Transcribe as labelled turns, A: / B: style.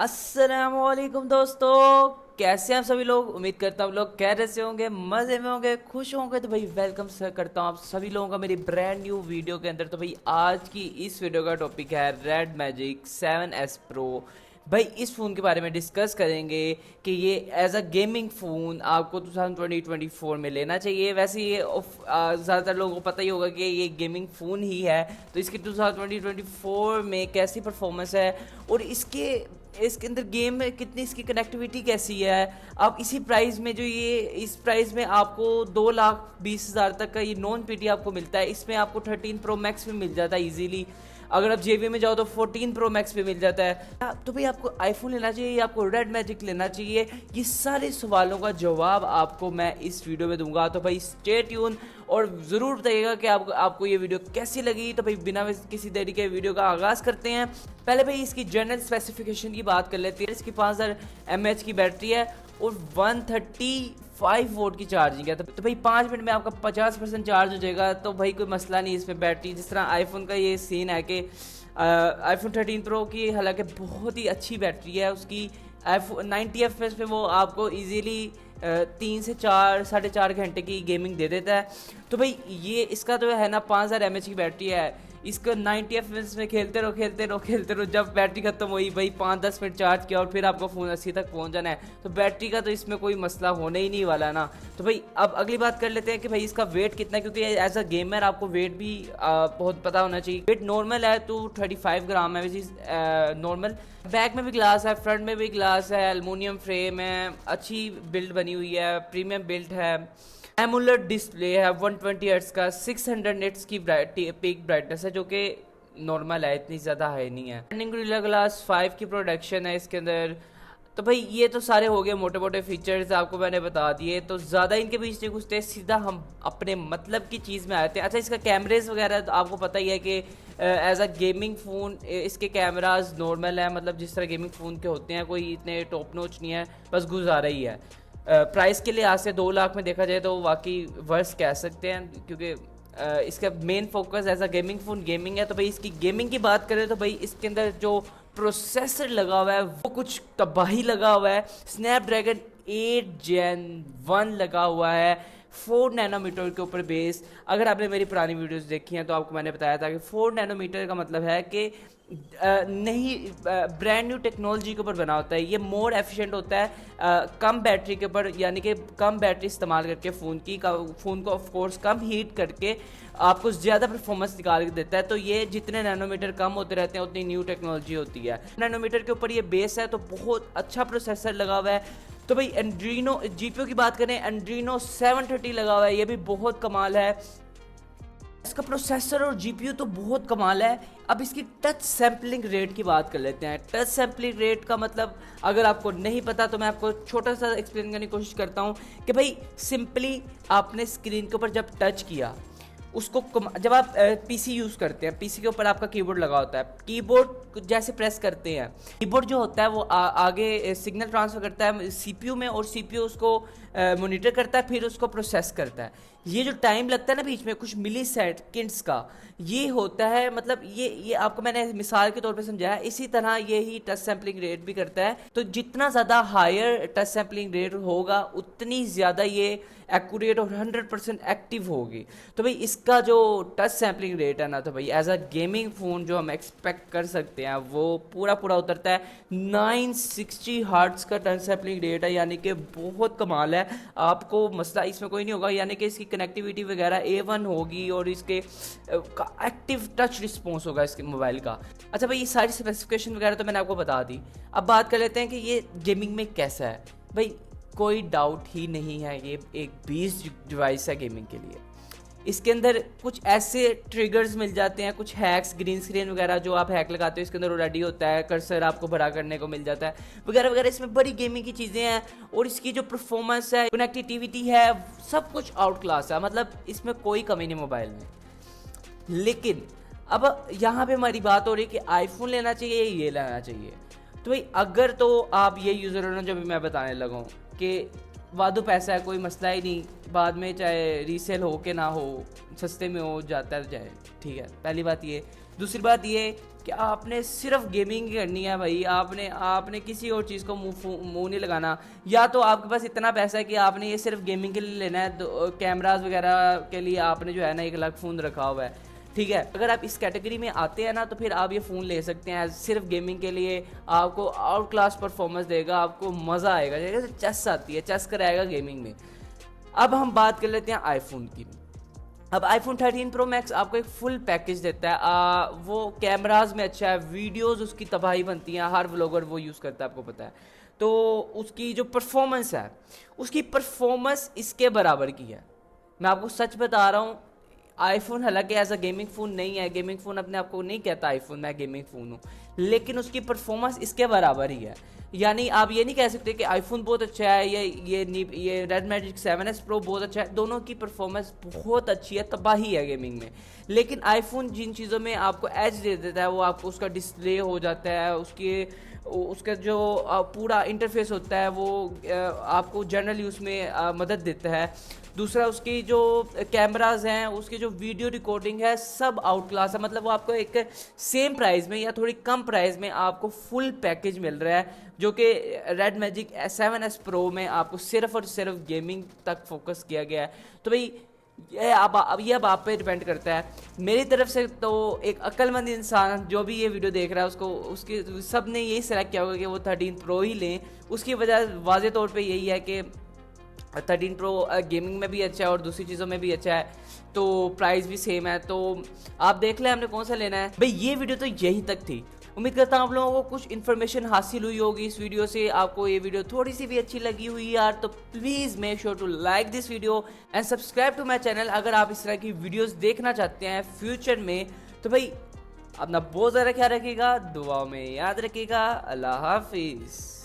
A: अस्सलामुअलैकुम दोस्तों, कैसे हैं आप सभी लोग। उम्मीद करता हूँ आप लोग कह रहे से होंगे, मज़े में होंगे, खुश होंगे। तो भाई वेलकम सर करता हूँ आप सभी लोगों का मेरी ब्रांड न्यू वीडियो के अंदर। तो भाई आज की इस वीडियो का टॉपिक है रेड मैजिक 7S Pro। भाई इस फ़ोन के बारे में डिस्कस करेंगे कि ये एज अ गेमिंग फ़ोन आपको 2024 में लेना चाहिए। वैसे ये ज़्यादातर लोगों को पता ही होगा कि ये गेमिंग फ़ोन ही है, तो इसकी 2024 में कैसी परफॉर्मेंस है और इसके अंदर गेम में कितनी इसकी कनेक्टिविटी कैसी है। अब इसी प्राइस में इस प्राइस में आपको 2,20,000 तक का ये नॉन पीटी आपको मिलता है। इसमें आपको 13 प्रो मैक्स भी मिल जाता है इजीली। अगर आप जेबी में जाओ तो 14 प्रो मैक्स भी मिल जाता है। तो भाई आपको आईफोन लेना चाहिए या आपको रेड मैजिक लेना चाहिए, ये सारे सवालों का जवाब आपको मैं इस वीडियो में दूंगा। तो भाई स्टे ट्यून और ज़रूर बताइएगा कि आपको ये वीडियो कैसी लगी। तो भाई बिना किसी देरी के वीडियो का आगाज़ करते हैं। पहले भाई इसकी जनरल स्पेसिफिकेशन की बात कर लेते हैं। इसकी 5000 mAh की बैटरी है और 135 वोट की चार्जिंग है। तो भाई 5 मिनट में आपका 50% चार्ज हो जाएगा। तो भाई कोई मसला नहीं इसमें बैटरी, जिस तरह आईफोन का ये सीन है कि आईफोन 13 प्रो की हालांकि बहुत ही अच्छी बैटरी है उसकी। आईफोन 90 FPS पे वो आपको इजीली 3 से 4 साढ़े 4 घंटे की गेमिंग दे देता है। तो भाई ये इसका तो है ना 5000 mAh की बैटरी है। इसका 90 FPS में खेलते रहो जब बैटरी खत्म हुई भाई 5-10 मिनट चार्ज किया और फिर आपका फ़ोन 80 तक पहुंच जाना है। तो बैटरी का तो इसमें कोई मसला होने ही नहीं वाला ना। तो भाई अब अगली बात कर लेते हैं कि भाई इसका वेट कितना है, क्योंकि एज अ गेमर आपको वेट भी बहुत पता होना चाहिए। वेट नॉर्मल है तो 35 ग्राम है, विच इज़ नॉर्मल। बैक में भी ग्लास है, फ्रंट में भी ग्लास है, एल्युमिनियम फ्रेम है, अच्छी बिल्ड बनी हुई है, प्रीमियम बिल्ड है। एमुलेट डिस्प्ले है 120 हर्ट्ज का, 600 निट्स की पीक ब्राइटनेस है जो कि नॉर्मल है, इतनी ज़्यादा हाई नहीं है। गोरिल्ला ग्लास 5 की प्रोडक्शन है इसके अंदर। तो भाई ये तो सारे हो गए मोटे मोटे फीचर्स आपको मैंने बता दिए, तो ज़्यादा इनके बीच नहीं घुसते, सीधा हम अपने मतलब की चीज़ में आते हैं। अच्छा, इसका कैमरेज वगैरह तो आपको पता ही है कि एज अ गेमिंग फ़ोन इसके कैमराज नॉर्मल है, मतलब जिस तरह गेमिंग फ़ोन के होते हैं, कोई इतने टॉप नॉच नहीं है, बस गुजारा ही है। प्राइस के लिए आज से 2 लाख में देखा जाए तो वाकई वर्थ कह सकते हैं, क्योंकि इसका main focus as a gaming phone gaming है। तो भाई इसकी गेमिंग की बात करें तो भाई इसके अंदर जो प्रोसेसर लगा हुआ है वो कुछ तबाही लगा हुआ है। स्नैपड्रैगन 8 Gen 1 लगा हुआ है 4 नैनोमीटर के ऊपर बेस। अगर आपने मेरी पुरानी वीडियोस देखी हैं तो आपको मैंने बताया था कि 4 नैनोमीटर का मतलब है कि नहीं, ब्रांड न्यू टेक्नोलॉजी के ऊपर बना होता है। ये मोर एफिशिएंट होता है कम बैटरी के ऊपर, यानी कि कम बैटरी इस्तेमाल करके फ़ोन को ऑफ कोर्स कम हीट करके आपको ज़्यादा परफॉर्मेंस निकाल के देता है। तो ये जितने नैनोमीटर कम होते रहते हैं उतनी न्यू टेक्नोलॉजी होती है। नैनोमीटर के ऊपर ये बेस है, तो बहुत अच्छा प्रोसेसर लगा हुआ है। तो भाई एंड्रीनो जीपीयू की बात करें, एंड्रीनो 730 लगा हुआ है, ये भी बहुत कमाल है। इसका प्रोसेसर और जीपीयू तो बहुत कमाल है। अब इसकी टच सैम्पलिंग रेट की बात कर लेते हैं। टच सैम्पलिंग रेट का मतलब अगर आपको नहीं पता तो मैं आपको छोटा सा एक्सप्लेन करने की कोशिश करता हूँ कि भाई सिंपली आपने स्क्रीन के ऊपर जब टच किया उसको, जब आप पीसी यूज़ करते हैं, पीसी के ऊपर आपका कीबोर्ड लगा होता है, कीबोर्ड जैसे प्रेस करते हैं, कीबोर्ड जो होता है वो आगे सिग्नल ट्रांसफ़र करता है सीपीयू में, और सीपीयू उसको मॉनिटर करता है, फिर उसको प्रोसेस करता है। ये जो टाइम लगता है ना बीच में कुछ मिली सेकंड्स का, ये होता है, मतलब ये आपको मैंने मिसाल के तौर पे समझाया। इसी तरह ये ही टच सैम्पलिंग रेट भी करता है। तो जितना ज़्यादा हायर टच सैम्पलिंग रेट होगा उतनी ज़्यादा ये एक्यूरेट और 100% एक्टिव होगी। तो भाई इसका जो टच सैम्पलिंग रेट है ना, तो भाई एज अ गेमिंग फ़ोन जो हम एक्सपेक्ट कर सकते हैं वो पूरा उतरता है। 960 हर्ट्ज का टच सैम्पलिंग रेट है, यानी कि बहुत कमाल है। आपको मसला इसमें कोई नहीं होगा, यानी कि इसकी कनेक्टिविटी वगैरह A1 होगी और इसके एक्टिव टच रिस्पॉन्स होगा इसके मोबाइल का। अच्छा भाई ये सारी स्पेसिफिकेशन वगैरह तो मैंने आपको बता दी। अब बात कर लेते हैं कि ये गेमिंग में कैसा है। भाई कोई डाउट ही नहीं है, ये एक बेस्ट डिवाइस है गेमिंग के लिए। इसके अंदर कुछ ऐसे ट्रिगर्स मिल जाते हैं, कुछ हैक्स, ग्रीन स्क्रीन वगैरह जो आप हैक लगाते हो इसके अंदर ऑलरेडी होता है, कर्सर आपको बड़ा करने को मिल जाता है वगैरह वगैरह। इसमें बड़ी गेमिंग की चीज़ें हैं और इसकी जो परफॉर्मेंस है, कनेक्टिविटी है, सब कुछ आउट क्लास है, मतलब इसमें कोई कमी नहीं मोबाइल में। लेकिन अब यहाँ पे हमारी बात हो रही है कि आईफोन लेना चाहिए या ये लेना चाहिए। तो भाई अगर तो आप ये यूज़र हो ना, जो भी मैं बताने लगा हूँ कि वादो पैसा है, कोई मसला ही नहीं, बाद में चाहे रीसेल हो के ना हो, सस्ते में हो जाता है जाए, ठीक है। पहली बात ये। दूसरी बात ये कि आपने सिर्फ गेमिंग ही करनी है भाई, आपने किसी और चीज़ को मुंह नहीं लगाना। या तो आपके पास इतना पैसा है कि आपने ये सिर्फ गेमिंग के लिए लेना है, तो कैमराज वगैरह के लिए आपने जो है ना एक अलग फ़ोन रखा हुआ है, ठीक है। अगर आप इस कैटेगरी में आते हैं ना तो फिर आप ये फ़ोन ले सकते हैं सिर्फ गेमिंग के लिए। आपको आउट क्लास परफॉर्मेंस देगा, आपको मज़ा आएगा, जैसे चेस आती है, चेस कराएगा गेमिंग में। अब हम बात कर लेते हैं आईफोन की। अब आईफोन 13 प्रो मैक्स आपको एक फुल पैकेज देता है। वो कैमराज में अच्छा है, वीडियोस उसकी तबाही बनती हैं, हर व्लॉगर वो यूज़ करता है, आपको पता है। तो उसकी जो परफॉर्मेंस है, उसकी परफॉर्मेंस इसके बराबर की है। मैं आपको सच बता रहा हूँ। आईफोन हालांकि एज अ गेमिंग फ़ोन नहीं है, गेमिंग फ़ोन अपने आप को नहीं कहता आईफोन मैं गेमिंग फ़ोन हूँ, लेकिन उसकी परफॉर्मेंस इसके बराबर ही है। यानी आप ये नहीं कह सकते कि आईफोन बहुत अच्छा है, ये रेड मैजिक 7S प्रो बहुत अच्छा है। दोनों की परफॉर्मेंस बहुत अच्छी है, तबाही है गेमिंग में। लेकिन आईफोन जिन चीज़ों में आपको एज दे देता है, वो आपको उसका डिस्प्ले हो जाता है, उसका जो पूरा इंटरफेस होता है वो आपको जनरल यूज़ में मदद देता है। दूसरा, उसकी जो कैमराज हैं, उसकी जो वीडियो रिकॉर्डिंग है, सब आउट क्लास है। मतलब वो आपको एक सेम प्राइस में या थोड़ी कम प्राइस में आपको फुल पैकेज मिल रहा है, जो कि रेड मैजिक 7S प्रो में आपको सिर्फ और सिर्फ गेमिंग तक फोकस किया गया है। तो भाई ये अब आप पे डिपेंड करता है। मेरी तरफ से तो एक अक्लमंद इंसान जो भी ये वीडियो देख रहा है, उसके सब ने यही सेलेक्ट किया होगा कि वो 13 प्रो ही लें। उसकी वजह वाज़े तौर पे यही है कि 13 प्रो गेमिंग में भी अच्छा है और दूसरी चीज़ों में भी अच्छा है, तो प्राइस भी सेम है। तो आप देख लें हमने कौन सा लेना है। भाई ये वीडियो तो यहीं तक थी। उम्मीद करता हूँ आप लोगों को कुछ इन्फॉर्मेशन हासिल हुई होगी इस वीडियो से। आपको ये वीडियो थोड़ी सी भी अच्छी लगी हुई यार, तो please make sure to like this video and subscribe to my channel अगर आप इस तरह की वीडियोज़ देखना चाहते हैं फ्यूचर में। तो भाई अपना बहुत ज़्यादा ख्याल रखिएगा, दुआ में याद रखिएगा। अल्लाह हाफिज़।